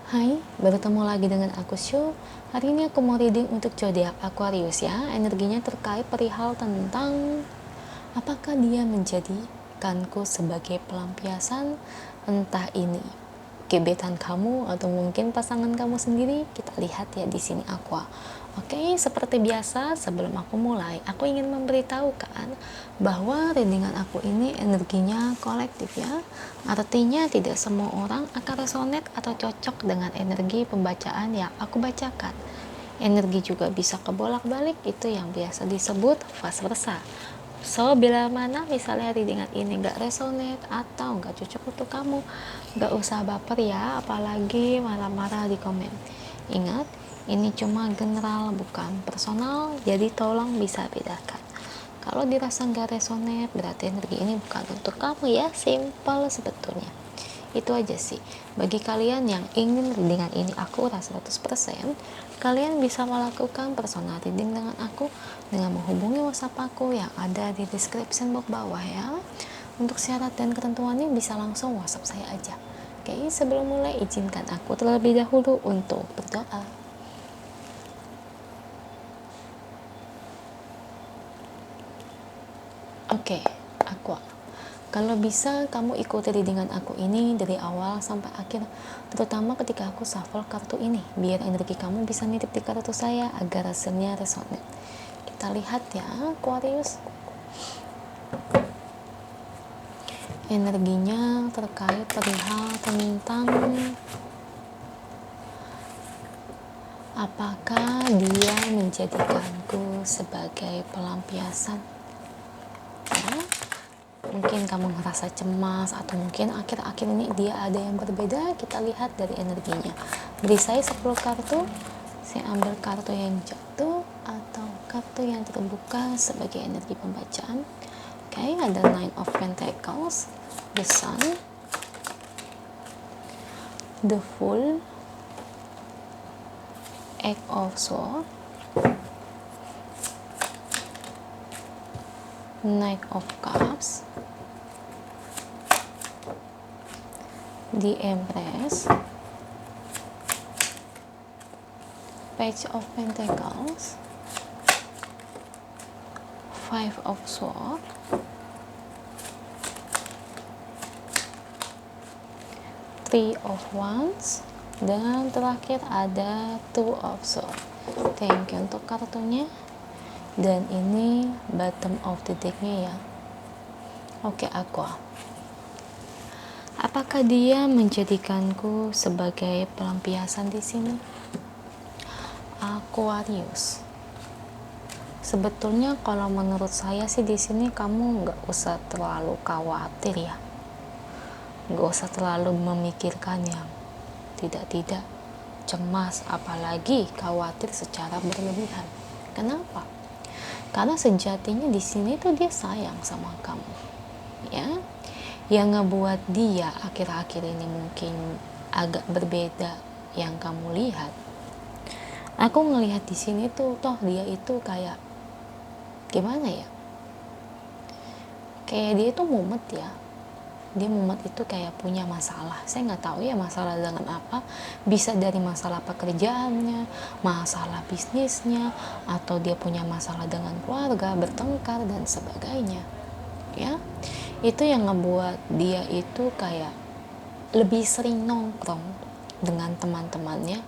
Hai, bertemu lagi dengan aku Shu. Hari ini aku mau reading untuk zodiak Aquarius ya. Energinya terkait perihal tentang apakah dia menjadikanku sebagai pelampiasan, entah ini gebetan kamu atau mungkin pasangan kamu sendiri. Kita lihat ya di sini Aqua. Oke, seperti biasa sebelum aku mulai, aku ingin memberitahukan bahwa readingan aku ini energinya kolektif ya. Artinya tidak semua orang akan resonate atau cocok dengan energi pembacaan yang aku bacakan. Energi juga bisa kebolak-balik, itu yang biasa disebut vice versa. So, bila mana misalnya readingan ini gak resonate atau gak cocok untuk kamu, gak usah baper ya, apalagi marah-marah di komen. Ingat, ini cuma general bukan personal, jadi tolong bisa bedakan. Kalau dirasa gak resonate, berarti energi ini bukan untuk kamu ya, simple sebetulnya. Itu aja sih. Bagi kalian yang ingin readingan ini akurat 100%, kalian bisa melakukan personal reading dengan aku dengan menghubungi WhatsApp aku yang ada di description box bawah ya. Untuk syarat dan ketentuannya bisa langsung WhatsApp saya aja. Oke, sebelum mulai izinkan aku terlebih dahulu untuk berdoa. Oke, Aqua. Kalau bisa kamu ikuti readingan aku ini dari awal sampai akhir, terutama ketika aku shuffle kartu ini, biar energi kamu bisa nitip di kartu saya agar hasilnya resonate. Kita lihat ya, Aquarius. Energinya terkait perihal tentang apakah dia menjadikanku sebagai pelampiasan. Ya, mungkin kamu ngerasa cemas atau mungkin akhir-akhir ini dia ada yang berbeda. Kita lihat dari energinya. Beri saya 10 kartu, saya ambil kartu yang jatuh atau kartu yang terbuka sebagai energi pembacaan. Oke, ada Nine of Pentacles, the Sun, the Fool, Eight of Swords, Knight of Cups, the Empress, Page of Pentacles, Five of Swords, Three of Wands, dan terakhir ada Two of Swords. Thank you untuk kartunya. Dan ini bottom of the decknya ya. Oke, Aqua. Apakah dia menjadikanku sebagai pelampiasan di sini? Aquarius. Sebetulnya kalau menurut saya sih di sini kamu nggak usah terlalu khawatir ya. Nggak usah terlalu memikirkan yang tidak cemas, apalagi khawatir secara berlebihan. Kenapa? Karena sejatinya di sini tuh dia sayang sama kamu, ya. Yang ngebuat dia akhir-akhir ini mungkin agak berbeda yang kamu lihat. Aku ngelihat di sini tuh, toh dia itu kayak gimana ya? Kayak dia itu mumet ya. Dia mumet itu kayak punya masalah. Saya nggak tahu ya masalah dengan apa. Bisa dari masalah pekerjaannya, masalah bisnisnya, atau dia punya masalah dengan keluarga, bertengkar dan sebagainya. Ya, itu yang ngebuat dia itu kayak lebih sering nongkrong dengan teman-temannya,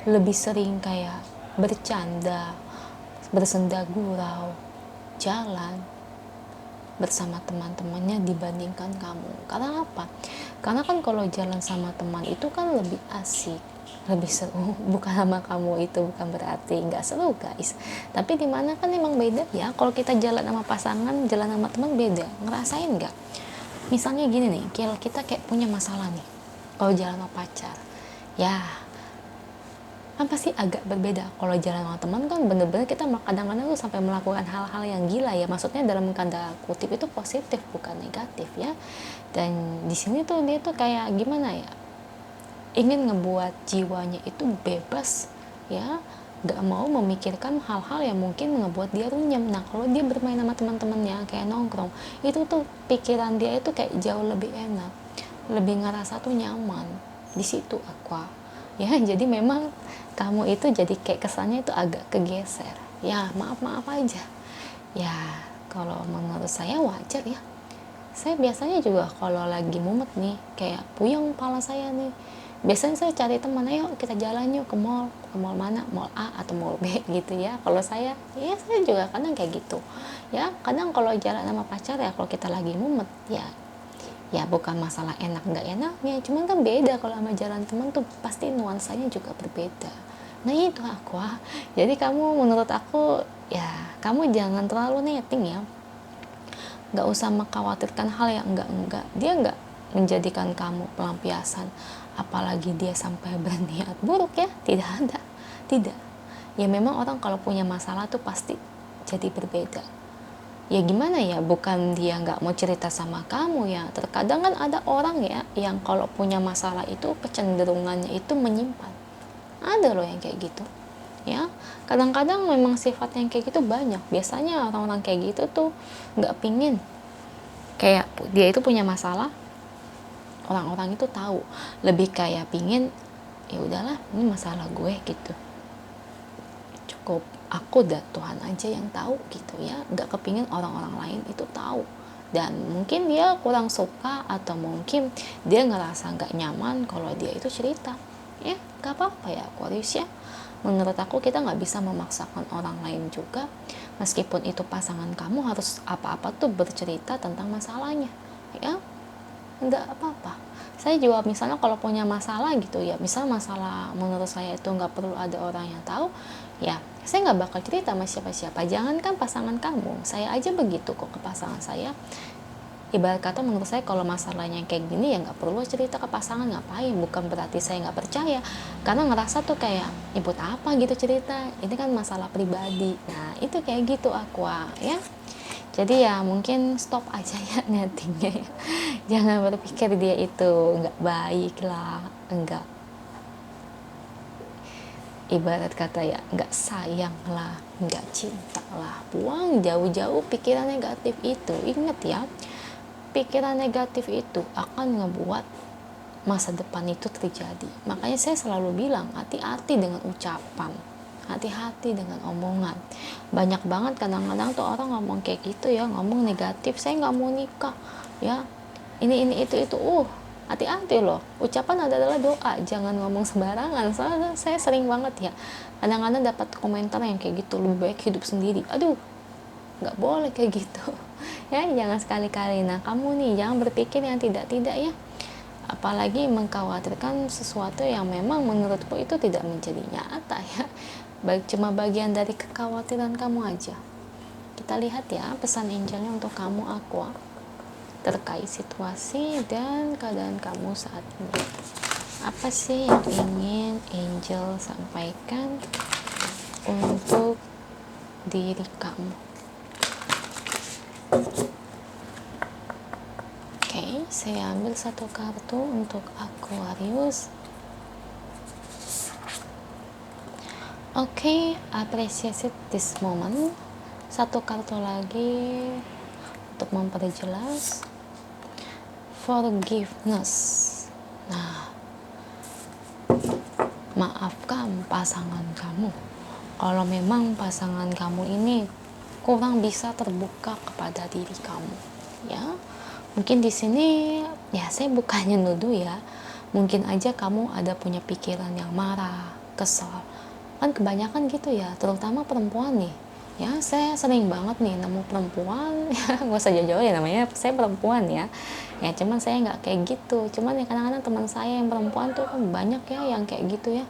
lebih sering kayak bercanda, bersenda gurau, jalan bersama teman-temannya dibandingkan kamu. Karena apa? Karena kan kalau jalan sama teman itu kan lebih asik, lebih seru. Bukan sama kamu itu bukan berarti nggak seru guys, tapi dimana kan emang beda ya. Kalau kita jalan sama pasangan, jalan sama teman beda. Ngerasain nggak? Misalnya gini nih, kalau kita kayak punya masalah nih, kalau jalan sama pacar ya kan pasti agak berbeda. Kalau jalan sama teman kan bener-bener kita kadang-kadang tuh sampai melakukan hal-hal yang gila ya, maksudnya dalam tanda kutip itu positif bukan negatif ya. Dan di sini tuh dia tuh kayak gimana ya, ingin ngebuat jiwanya itu bebas ya, gak mau memikirkan hal-hal yang mungkin ngebuat dia runyam. Nah kalau dia bermain sama teman-temannya kayak nongkrong, itu tuh pikiran dia itu kayak jauh lebih enak, lebih ngerasa tuh nyaman di situ Aqua. ya. Jadi memang kamu itu jadi kayak kesannya itu agak kegeser ya, maaf aja ya. Kalau menurut saya wajar ya. Saya biasanya juga kalau lagi mumet nih, kayak puyeng kepala saya nih, biasanya saya cari teman, ayo kita jalan yuk ke mall mana, mall A atau mall B gitu ya. Kalau saya ya, saya juga kadang kayak gitu ya. Kadang kalau jalan sama pacar ya, kalau kita lagi mumet ya, ya bukan masalah enak nggak enaknya, cuman kan beda kalau sama jalan teman tuh, pasti nuansanya juga berbeda. Nah itu aku jadi kamu, menurut aku ya, kamu jangan terlalu netting ya, nggak usah mengkhawatirkan hal yang enggak. Dia nggak menjadikan kamu pelampiasan, apalagi dia sampai berniat buruk ya, tidak ada, tidak. Ya memang orang kalau punya masalah tuh pasti jadi berbeda ya. Gimana ya, bukan dia nggak mau cerita sama kamu ya. Terkadang kan ada orang ya yang kalau punya masalah itu kecenderungannya itu menyimpan. Ada loh yang kayak gitu ya. Kadang-kadang memang sifat yang kayak gitu banyak. Biasanya orang-orang kayak gitu tuh nggak pingin kayak dia itu punya masalah, orang-orang itu tahu, lebih kayak pingin ya udahlah ini masalah gue gitu, cukup aku dan Tuhan aja yang tahu gitu ya. Nggak kepingin orang-orang lain itu tahu. Dan mungkin dia kurang suka, atau mungkin dia ngerasa nggak nyaman kalau dia itu cerita ya. Nggak apa-apa ya Aquarius ya. Menurut aku kita nggak bisa memaksakan orang lain juga, meskipun itu pasangan kamu harus apa-apa tuh bercerita tentang masalahnya ya. Nggak apa-apa. Saya juga misalnya kalau punya masalah gitu ya, misal masalah menurut saya itu nggak perlu ada orang yang tahu ya, saya nggak bakal cerita sama siapa-siapa. Jangankan pasangan kamu, saya aja begitu kok ke pasangan saya. Ibarat kata menurut saya kalau masalahnya kayak gini ya nggak perlu cerita ke pasangan. Ngapain? Bukan berarti saya nggak percaya, karena ngerasa tuh kayak ibut apa gitu cerita, ini kan masalah pribadi. Nah itu kayak gitu Aqua ya. Jadi ya mungkin stop aja ya nettingnya ya. Jangan berpikir dia itu nggak baik lah, enggak, ibarat kata ya nggak sayang lah, nggak cinta lah. Buang jauh-jauh pikiran negatif itu. Ingat ya, pikiran negatif itu akan ngebuat masa depan itu terjadi. Makanya saya selalu bilang hati-hati dengan ucapan, hati-hati dengan omongan. Banyak banget kadang-kadang tuh orang ngomong kayak gitu ya, ngomong negatif, saya nggak mau nikah ya, ini itu hati-hati loh. Ucapan adalah doa, jangan ngomong sembarangan. Soalnya saya sering banget ya kadang-kadang dapat komentar yang kayak gitu, lebih baik hidup sendiri. Aduh, nggak boleh kayak gitu ya, jangan sekali-kali. Nah kamu nih jangan berpikir yang tidak-tidak ya, apalagi mengkhawatirkan sesuatu yang memang menurutku itu tidak menjadi nyata ya. Baik, cuma bagian dari kekhawatiran kamu aja. Kita lihat ya pesan angelnya untuk kamu Aqua terkait situasi dan keadaan kamu saat ini. Apa sih yang ingin angel sampaikan untuk diri kamu? Oke, saya ambil satu kartu untuk Aquarius. Oke, appreciate this moment. Satu kartu lagi untuk memperjelas. Forgiveness. Nah, maafkan pasangan kamu. Kalau memang pasangan kamu ini kurang bisa terbuka kepada diri kamu, ya. Mungkin di sini ya saya bukannya nuduh ya. Mungkin aja kamu ada punya pikiran yang marah, kesal. Kan kebanyakan gitu ya, terutama perempuan nih. Ya, saya sering banget nih nemu perempuan, ya nggak usah jauh-jauh ya, namanya saya perempuan ya. Ya cuman saya nggak kayak gitu. Cuman ya kadang-kadang teman saya yang perempuan tuh kan banyak ya yang kayak gitu ya.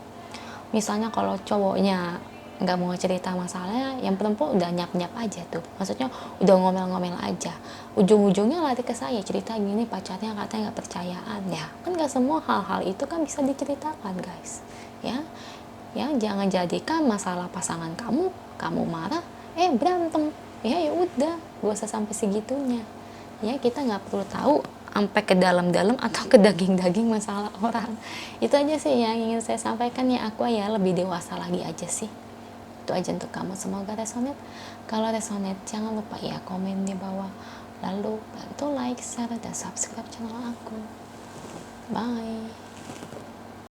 Misalnya kalau cowoknya nggak mau cerita masalahnya, yang perempuan udah nyap-nyap aja tuh. Maksudnya udah ngomel-ngomel aja. Ujung-ujungnya lari ke saya, cerita gini pacarnya katanya nggak percayaan. Ya kan nggak semua hal-hal itu kan bisa diceritakan guys. Ya jangan jadikan masalah pasangan kamu marah, berantem. Ya udah, gak usah sampai segitunya. Ya kita nggak perlu tahu sampai ke dalam-dalam atau ke daging-daging masalah orang. Itu aja sih yang ingin saya sampaikan ya Aqua ya, lebih dewasa lagi aja sih. Itu aja untuk kamu, semoga resonate. Kalau resonate jangan lupa ya komen di bawah, lalu bantu like, share, dan subscribe channel aku. Bye.